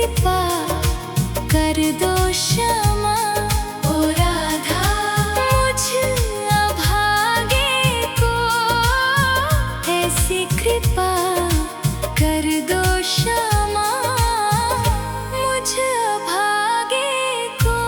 कृपा कर दो क्षमा। ओ राधा मुझ अभागे को ऐसी कृपा कर दो क्षमा, मुझ अभागे को।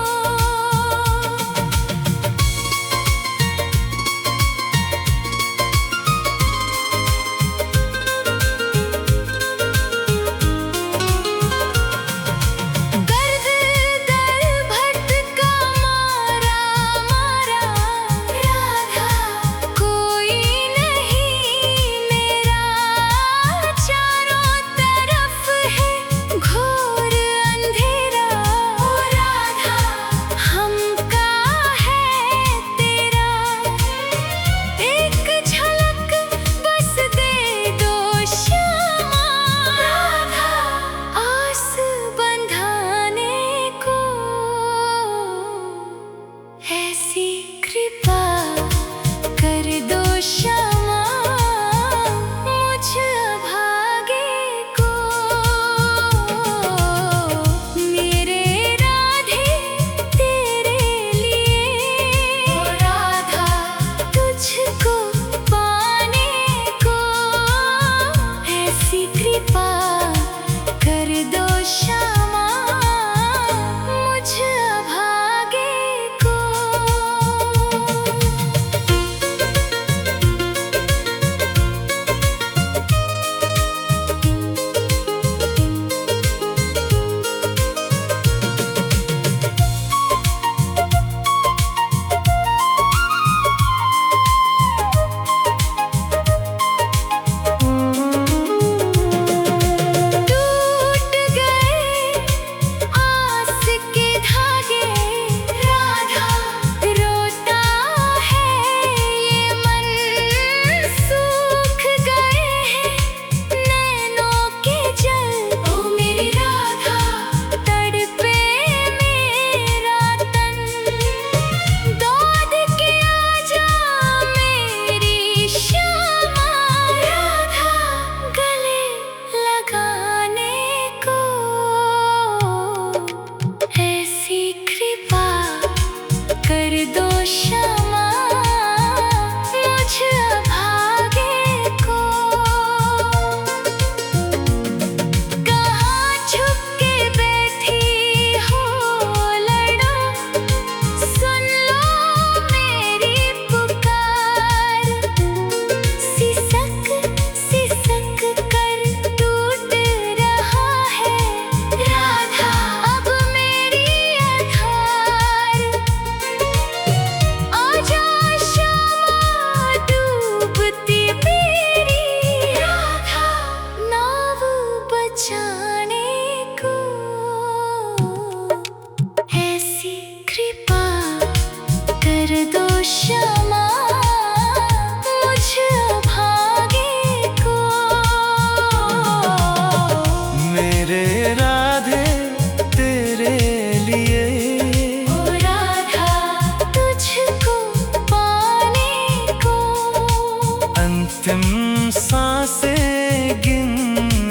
अंतिम सांसें गिन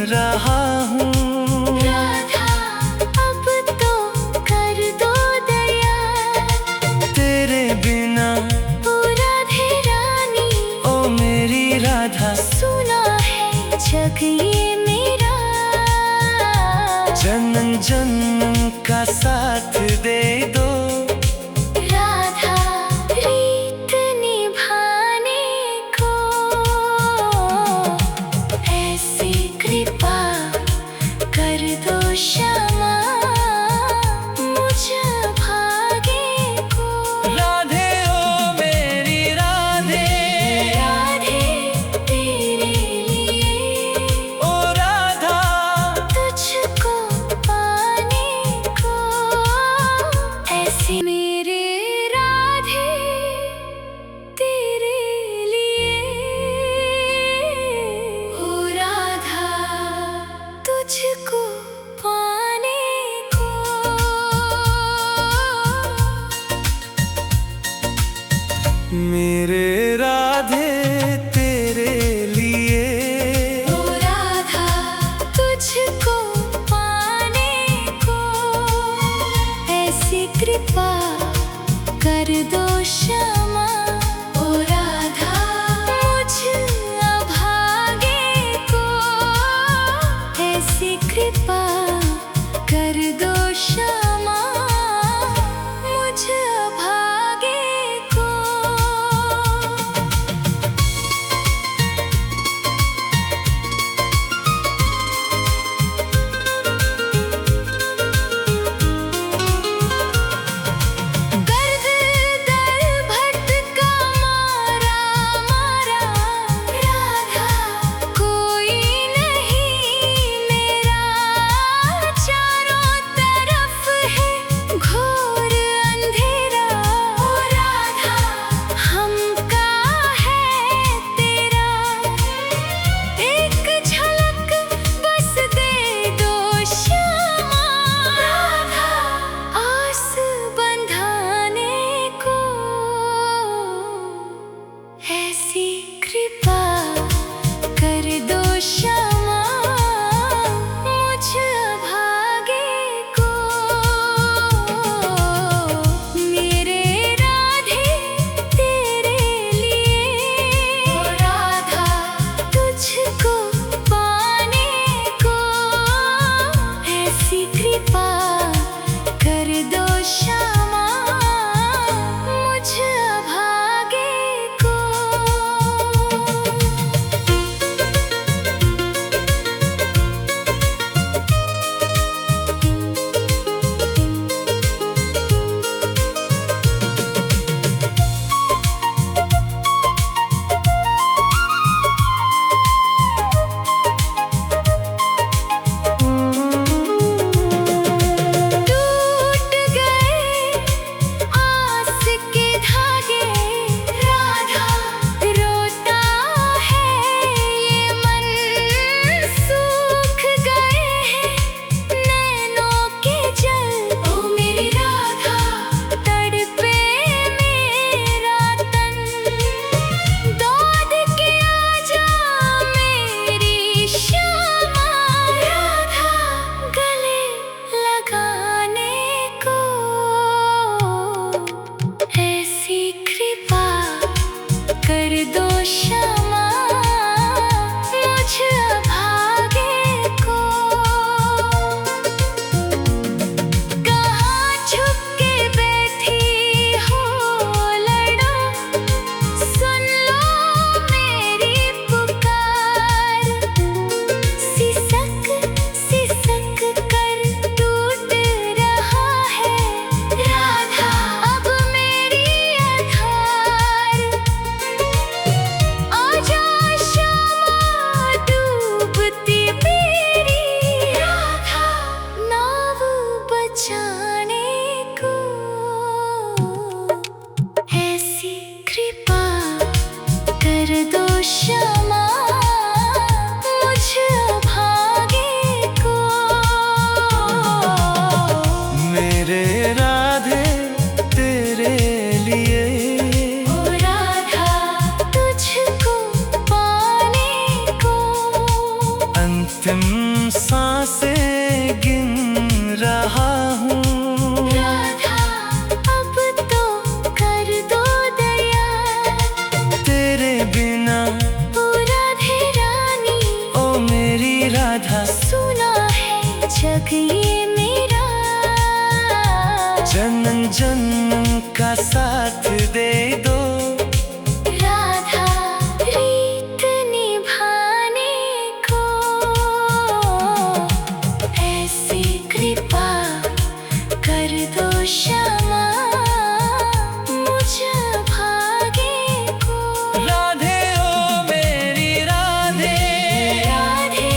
रहा हूँ। राधा अब तो कर दो दया, तेरे बिना ओ राधे रानी, ओ मेरी राधा, सुना है जग ये मेरा। जन्म जन्म का साथ दे दो राधा रीत निभाने को, ऐसी कृपा कर दो क्षमा मुझ भागे को। राधे ओ मेरी राधे, राधे तेरे लिए, ओ राधा तुझको पाने को, ऐसी मेरे राधे तेरे लिए। ओ राधा तुझको पाने कृपा कर दो क्षमा मुझ अभागे को। गर्द दर भटका मारा मारा राधा, कोई नहीं मेरा, चारों तरफ है घोर अंधेरा। ओ राधा हमका है तेरा, एक झलक बस दे दो क्षमा राधा, आस बंधाने को। ऐसी कृपा कर दो क्षमा मुझ अभागे को। मेरे राधे तेरे लिए, ओ राधा तुझको पाने को। ऐसी कृपा कर दो क्षमा मुझ अभागे को। टूट गए आस के धागे राधा, रोता है ये मन, सूख गए हैं नैनों के जल। ओ मेरी राधा तड़पे मेरा तन, दौड़ के आजा मेरी श्यामा राधा, गले लगाने को। ऐसी कृपा कर दो क्षमा मुझ अभागे को। कहाँ छुप के बैठी हो लड़ो, सुन लो मेरी पुकार। सिसक सिसक कर टूट रहा है राधा अब मेरी आधार। आजा श्यामा डूबती मेरी राधा, नाव बचाने को। ऐसी कृपा कर दो क्षमा मुझ अभागे को। मेरे राधे तेरे लिए, ओ राधा तुझको पाने को। अंतिम सांसें गिन रहा हूँ। राधा अब तो कर दो दया, तेरे बिना ओ राधे रानी, ओ मेरी राधा, सुना है जग ये मेरा। जन्म जन्म का साथ दे दो राधा रीत निभाने को। ऐसी कृपा कर दो क्षमा मुझ अभागे को। राधे ओ मेरी राधे, राधे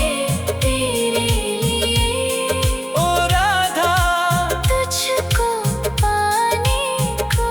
तेरे लिए, ओ राधा तुझको पाने को।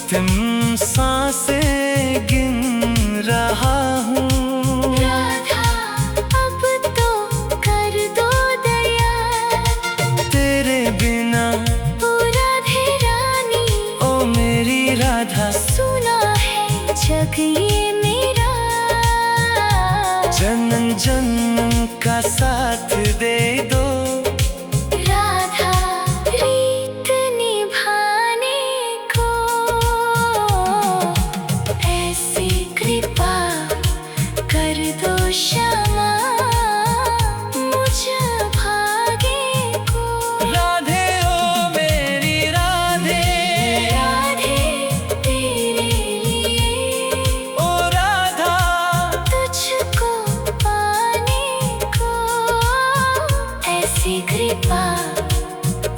तुम सांसें गिन रहा हूँ। राधा अब तो कर दो दया, तेरे बिना ओ राधे रानी, ओ मेरी राधा, सुना है जग ये मेरा। जन्म जन्म का साथ दे दो, राधा रीत निभाने को, ऐसी कृपा कर दो क्षमा मुझ भागे को। राधे ओ मेरी राधे, राधे तेरे लिए, ओ राधा तुझको पाने को, ऐसी कृपा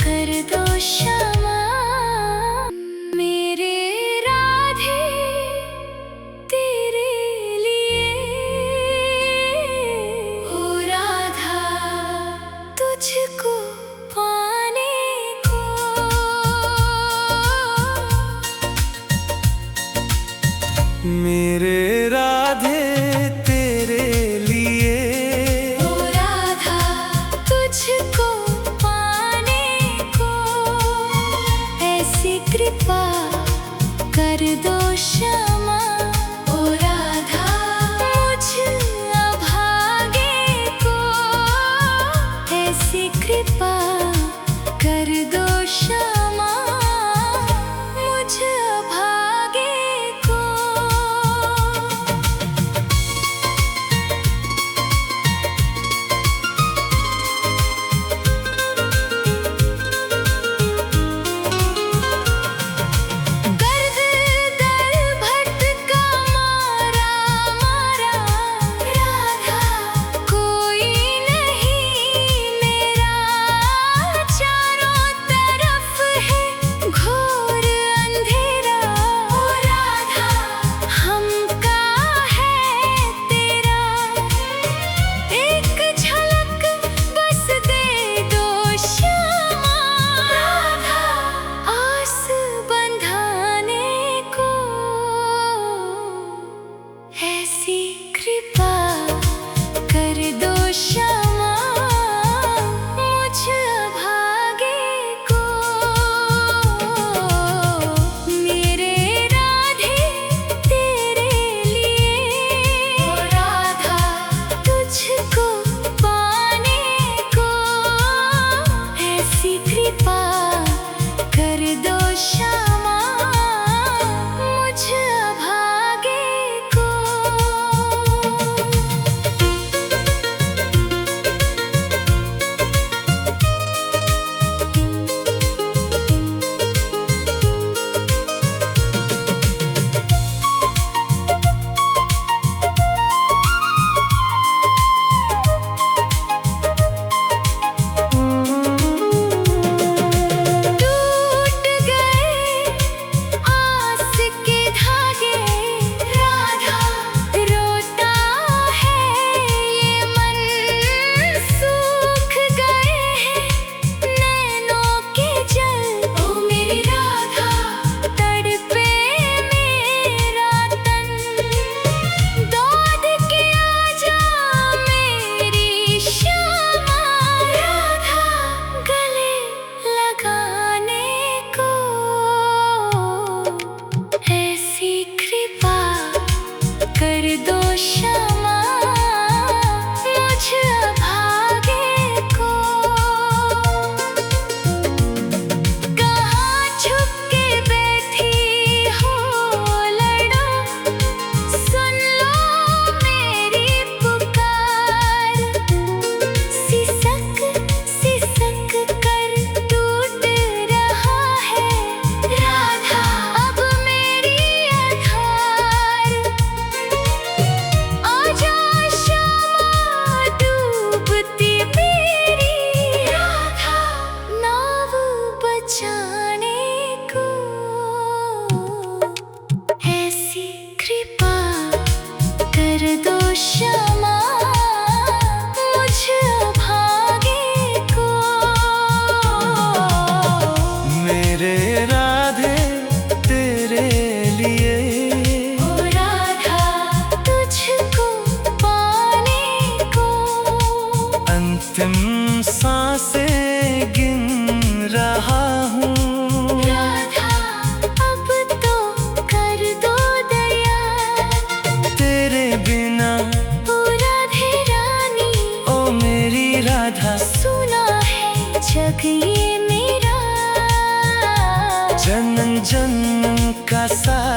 कर दो क्षमा। मेरे राधे तेरे लिए, ओ राधा तुझको पाने को। मेरे राधे तेरे लिए, ओ राधा तुझको पाने को, ऐसी कृपा कर दो क्षमा। ओ राधा मुझ अभागे को, ऐसी कृपा कर दो क्षमा मुझ अभागे को। का साथ